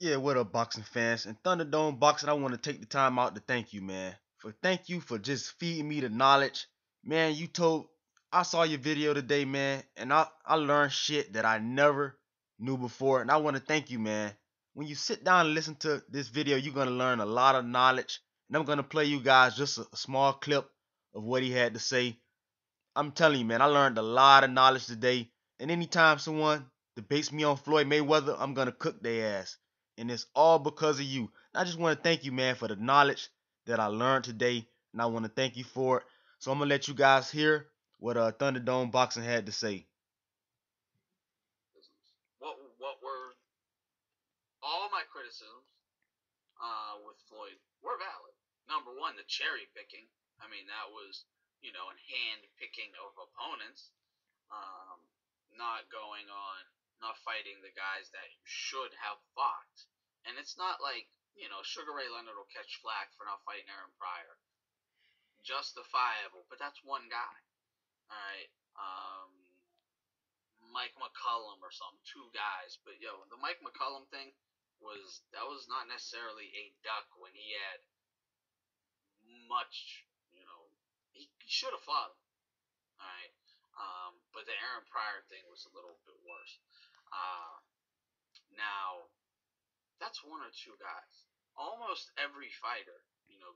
Yeah, what up, boxing fans? And Thunderdome Boxing, I want to take the time out to thank you, man. Thank you for just feeding me the knowledge. Man, I saw your video today, man, and I learned shit that I never knew before. And I want to thank you, man. When you sit down and listen to this video, you're gonna learn a lot of knowledge. And I'm gonna play you guys just a small clip of what he had to say. I'm telling you, man, I learned a lot of knowledge today. And anytime someone debates me on Floyd Mayweather, I'm gonna cook their ass. And it's all because of you. And I just want to thank you, man, for the knowledge that I learned today. And I want to thank you for it. So I'm gonna let you guys hear what Thunderdome Boxing had to say. What were all my criticisms with Floyd were valid. Number one, the cherry picking. I mean, that was, and hand picking of opponents. Um, not going on, not fighting the guys that you should have fought. And it's not like, Sugar Ray Leonard will catch flack for not fighting Aaron Pryor. Justifiable, but that's one guy. All right. Mike McCullum or something, two guys. But the Mike McCullum thing was not necessarily a duck when he had much, he should have fought him. All right. But the Aaron Pryor thing was a little bit worse. Now, that's one or two guys. Almost every fighter,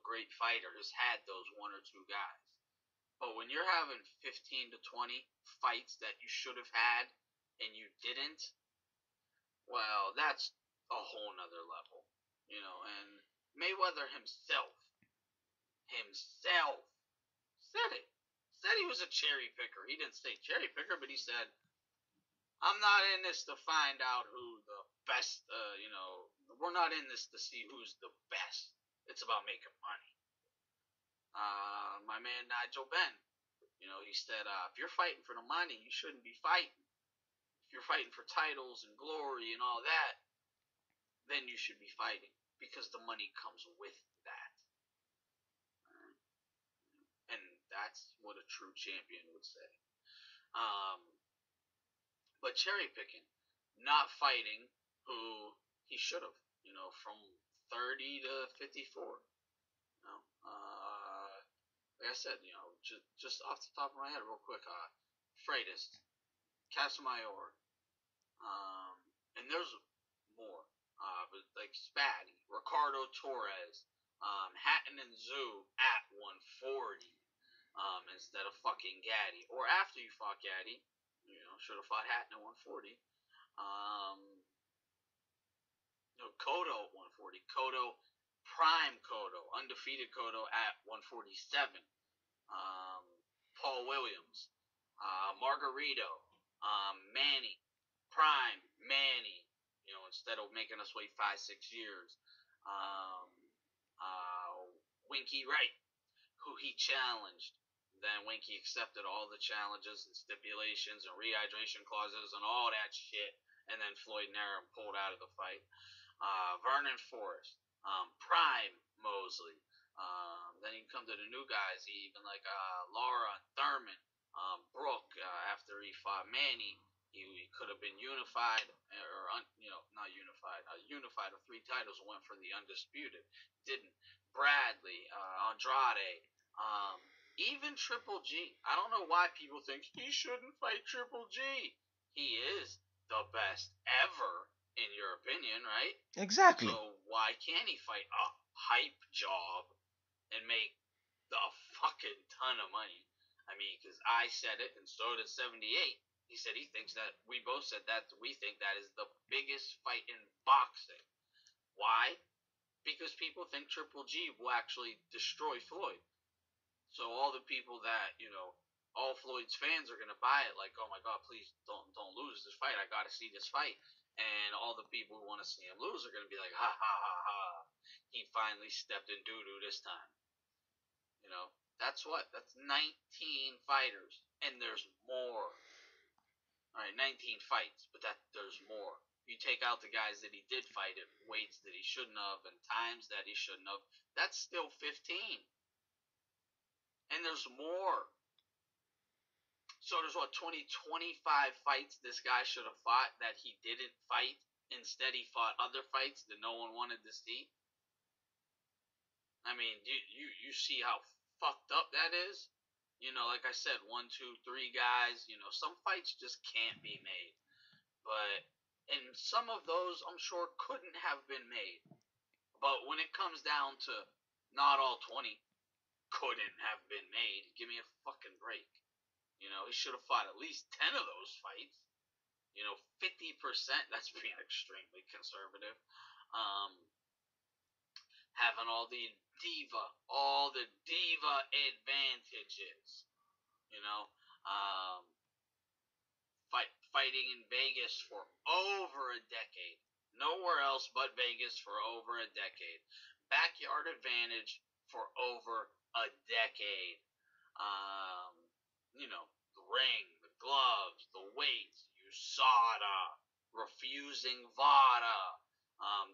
great fighter, has had those one or two guys. But when you're having 15 to 20 fights that you should have had and you didn't, well, that's a whole nother level. And Mayweather himself said it. Said he was a cherry picker. He didn't say cherry picker, but he said, I'm not in this to find out who the best, we're not in this to see who's the best. It's about making money. My man Nigel Benn, he said, if you're fighting for the money, you shouldn't be fighting. If you're fighting for titles and glory and all that, then you should be fighting because the money comes with that. And that's what a true champion would say. But cherry picking, not fighting who he should have, from 30 to 54. Like I said, just off the top of my head, real quick, Freitas, Casamayor, and there's more, but like Spatty, Ricardo Torres, Hatton and Zoo at 140, instead of fucking Gaddy, or after you fought Gaddy, should have fought Hatton at 140. Cotto at 140. Cotto, prime Cotto, undefeated Cotto at 147. Paul Williams, Margarito, Manny, prime Manny. Instead of making us wait 5-6 years. Winky Wright, who he challenged. Then Winky accepted all the challenges and stipulations and rehydration clauses and all that shit. And then Floyd Narum pulled out of the fight. Vernon Forrest, prime Mosley. Then you come to the new guys, even like Laura and Thurman, Brooke. After he fought Manny, he could have been unified, or not unified. Unified of 3 titles and went for the undisputed. Didn't. Bradley, Andrade, even Triple G. I don't know why people think he shouldn't fight Triple G. He is the best ever, in your opinion, right? Exactly. So why can't he fight a hype job and make a fucking ton of money? I mean, because I said it, and so did 78. He said he thinks that, we both said that, we think that is the biggest fight in boxing. Why? Because people think Triple G will actually destroy Floyd. So all the people that, all Floyd's fans are going to buy it, like, oh my God, please don't lose this fight. I got to see this fight. And all the people who want to see him lose are going to be like, ha ha ha ha. He finally stepped in doo-doo this time. That's 19 fighters. And there's more. All right, 19 fights, but there's more. You take out the guys that he did fight at weights that he shouldn't have and times that he shouldn't have, that's still 15. And there's more. So there's 25 fights this guy should have fought that he didn't fight Instead, he fought other fights that no one wanted to see. I mean, you see how fucked up that is? You know, like I said, 1, 2, 3 guys. You know, some fights just can't be made. But and some of those, I'm sure, couldn't have been made. But when it comes down to not all 20 couldn't have been made, give me a fucking break. You know, he should have fought at least 10 of those fights. You know, 50%, that's being extremely conservative. Um, Having all the diva advantages. You know, um, fighting in Vegas for over a decade. Nowhere else but Vegas for over a decade. Backyard advantage for over a decade. Um, you know, the ring, the gloves, the weights, USADA, refusing VADA,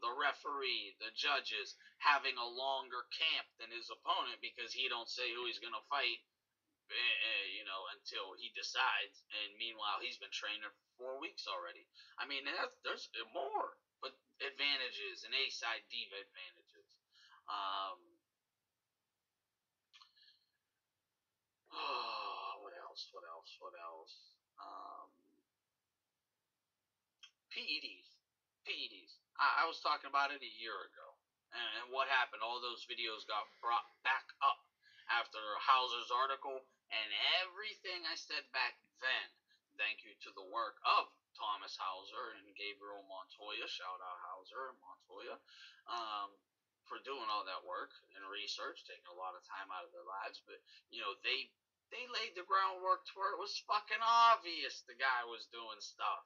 the referee, the judges, having a longer camp than his opponent because he don't say who he's going to fight, you know, until he decides. And meanwhile, he's been training for 4 weeks already. I mean, there's more, but advantages and A-side diva advantages. Um, what else? What else? What else? PEDs. PEDs. I was talking about it a year ago. And what happened? All those videos got brought back up after Hauser's article, and everything I said back then, thank you to the work of Thomas Hauser and Gabriel Montoya, shout out Hauser and Montoya, for doing all that work and research, taking a lot of time out of their lives. But, you know, they laid the groundwork to where it was fucking obvious the guy was doing stuff.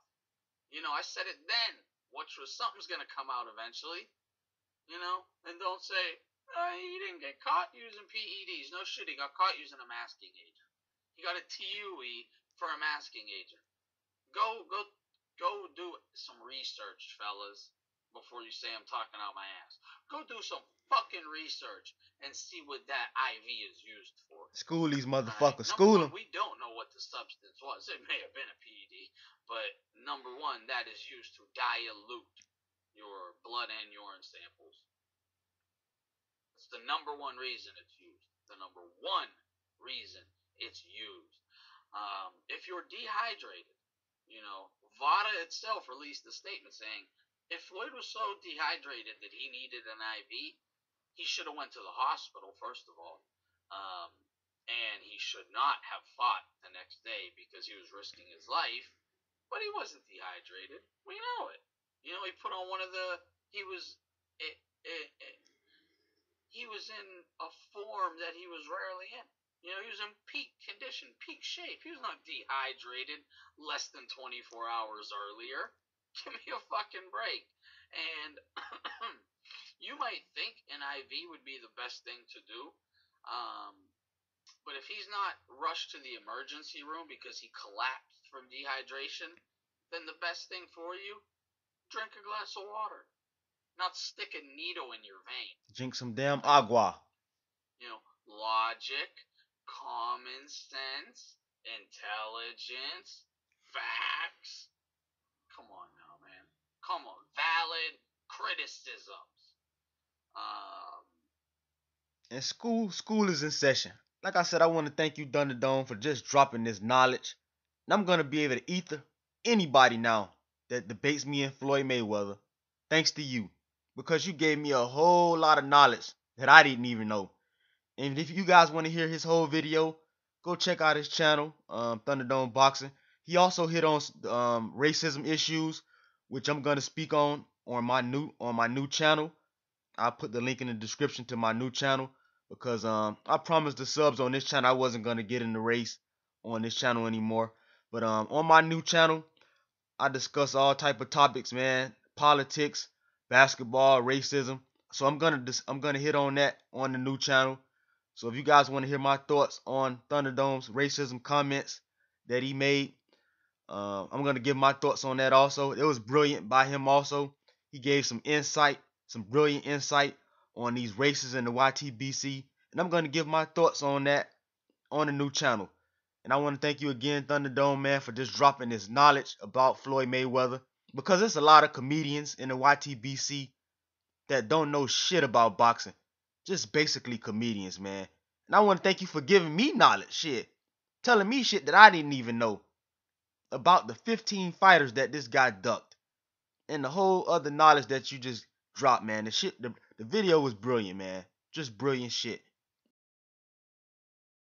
You know, I said it then, which was something's gonna come out eventually. You know, and don't say he didn't get caught using PEDs. No shit, he got caught using a masking agent. He got a TUE for a masking agent. Go do some research, fellas, before you say I'm talking out my ass. Go do some fucking research and see what that IV is used for. School these motherfuckers. Right. School them. We don't know what the substance was. It may have been a PED, but number one, that is used to dilute your blood and urine samples. It's the number one reason it's used. The number one reason it's used. If you're dehydrated, you know, VADA itself released a statement saying if Floyd was so dehydrated that he needed an IV, he should have went to the hospital first of all, and he should not have fought the next day because he was risking his life. But he wasn't dehydrated. We know it. You know, he put on one of the. He was. He was in a form that he was rarely in. You know, he was in peak condition, peak shape. He was not dehydrated less than 24 hours earlier. Give me a fucking break. And you might think an IV would be the best thing to do. But if he's not rushed to the emergency room because he collapsed from dehydration, then the best thing for you, drink a glass of water. Not stick a needle in your vein. Drink some damn agua. You know, logic, common sense, intelligence, facts. Come on now, man. Come on. Valid criticisms. And school is in session. Like I said, I want to thank you, Thunderdome, for just dropping this knowledge. And I'm gonna be able to ether anybody now that debates me and Floyd Mayweather, thanks to you, because you gave me a whole lot of knowledge that I didn't even know. And if you guys want to hear his whole video, go check out his channel, Thunderdome Boxing. He also hit on racism issues, which I'm gonna speak on my new channel. I'll put the link in the description to my new channel because I promised the subs on this channel I wasn't gonna get in the race on this channel anymore. But on my new channel, I discuss all type of topics, man. Politics, basketball, racism. So I'm gonna hit on that on the new channel. So if you guys want to hear my thoughts on Thunderdome's racism comments that he made, I'm gonna give my thoughts on that also. It was brilliant by him also. He gave some insight, some brilliant insight on these races in the YTBC, and I'm gonna give my thoughts on that on the new channel. And I want to thank you again, Thunderdome, man, for just dropping this knowledge about Floyd Mayweather. because there's a lot of comedians in the YTBC that don't know shit about boxing. Just basically comedians, man. And I want to thank you for giving me knowledge, shit. Telling me shit that I didn't even know about the 15 fighters that this guy ducked. And the whole other knowledge that you just dropped, man. The video was brilliant, man. Just brilliant shit.